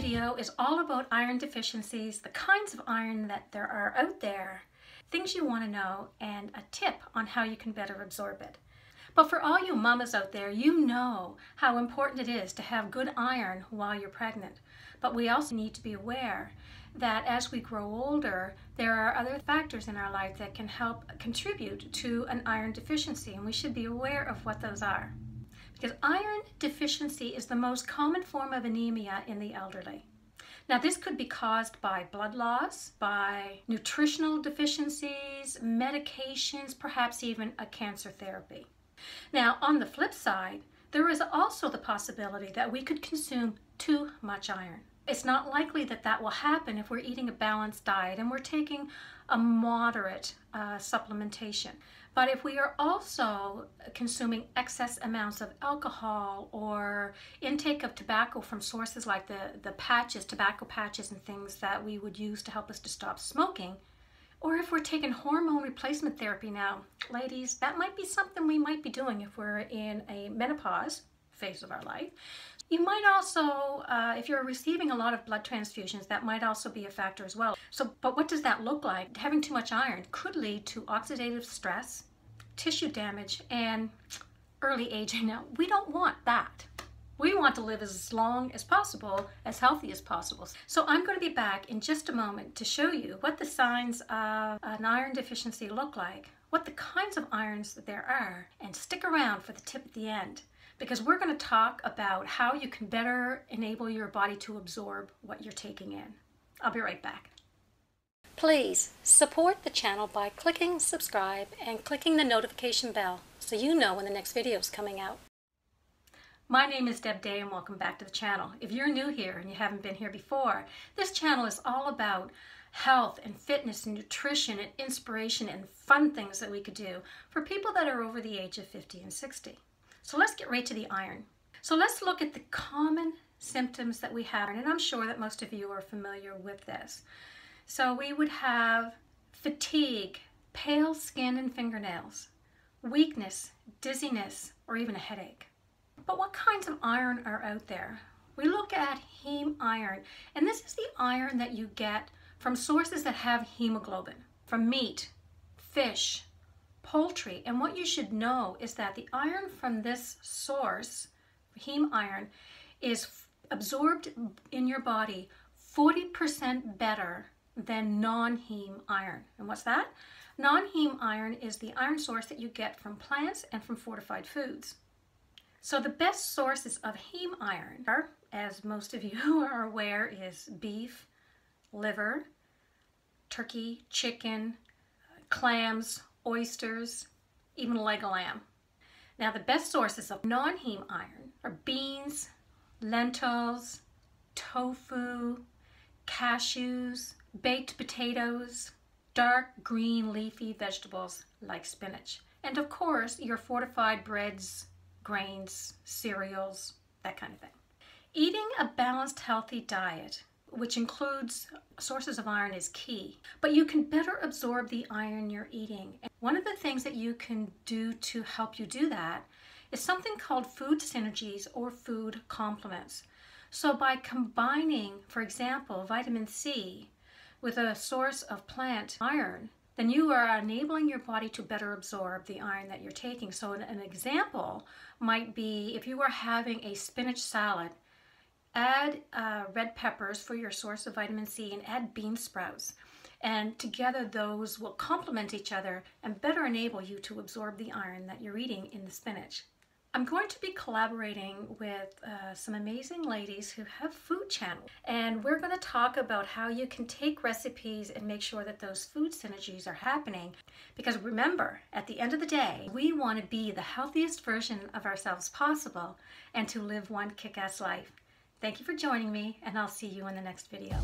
video is all about iron deficiencies, the kinds of iron that there are out there, things you want to know, and a tip on how you can better absorb it. But for all you mamas out there, you know how important it is to have good iron while you're pregnant. But we also need to be aware that as we grow older, there are other factors in our life that can help contribute to an iron deficiency, and we should be aware of what those are. Because iron deficiency is the most common form of anemia in the elderly. Now, this could be caused by blood loss, by nutritional deficiencies, medications, perhaps even a cancer therapy. Now, on the flip side, there is also the possibility that we could consume too much iron. It's not likely that that will happen if we're eating a balanced diet and we're taking a moderate supplementation. But if we are also consuming excess amounts of alcohol or intake of tobacco from sources like the patches, tobacco patches and things that we would use to help us to stop smoking, or if we're taking hormone replacement therapy now, ladies, that might be something we might be doing if we're in a menopause phase of our life. You might also, if you're receiving a lot of blood transfusions, that might also be a factor as well. But what does that look like? Having too much iron could lead to oxidative stress, tissue damage, and early aging. Now, we don't want that. We want to live as long as possible, as healthy as possible. So I'm going to be back in just a moment to show you what the signs of an iron deficiency look like, what the kinds of irons that there are, and stick around for the tip at the end, because we're going to talk about how you can better enable your body to absorb what you're taking in. I'll be right back. Please support the channel by clicking subscribe and clicking the notification bell so you know when the next video is coming out. My name is Deb Day and welcome back to the channel. If you're new here and you haven't been here before, this channel is all about health and fitness and nutrition and inspiration and fun things that we could do for people that are over the age of 50 and 60. So let's get right to the iron. So let's look at the common symptoms that we have, and I'm sure that most of you are familiar with this. So we would have fatigue, pale skin and fingernails, weakness, dizziness, or even a headache. But what kinds of iron are out there? We look at heme iron, and this is the iron that you get from sources that have hemoglobin, from meat, fish, poultry. And what you should know is that the iron from this source, heme iron, is absorbed in your body 40% better than non-heme iron. And what's that? Non-heme iron is the iron source that you get from plants and from fortified foods. So the best sources of heme iron are, as most of you are aware, is beef, liver, turkey, chicken, clams, oysters, even leg of lamb. Now, the best sources of non-heme iron are beans, lentils, tofu, cashews, baked potatoes, dark green leafy vegetables like spinach, and of course your fortified breads, grains, cereals, that kind of thing. Eating a balanced, healthy diet, which includes sources of iron, is key, but you can better absorb the iron you're eating. And one of the things that you can do to help you do that is something called food synergies or food complements. So by combining, for example, vitamin C with a source of plant iron, then you are enabling your body to better absorb the iron that you're taking. So an example might be if you are having a spinach salad, add red peppers for your source of vitamin C and add bean sprouts. And together those will complement each other and better enable you to absorb the iron that you're eating in the spinach. I'm going to be collaborating with some amazing ladies who have food channels, and we're going to talk about how you can take recipes and make sure that those food synergies are happening. Because remember, at the end of the day, we want to be the healthiest version of ourselves possible and to live one kick-ass life. Thank you for joining me, and I'll see you in the next video.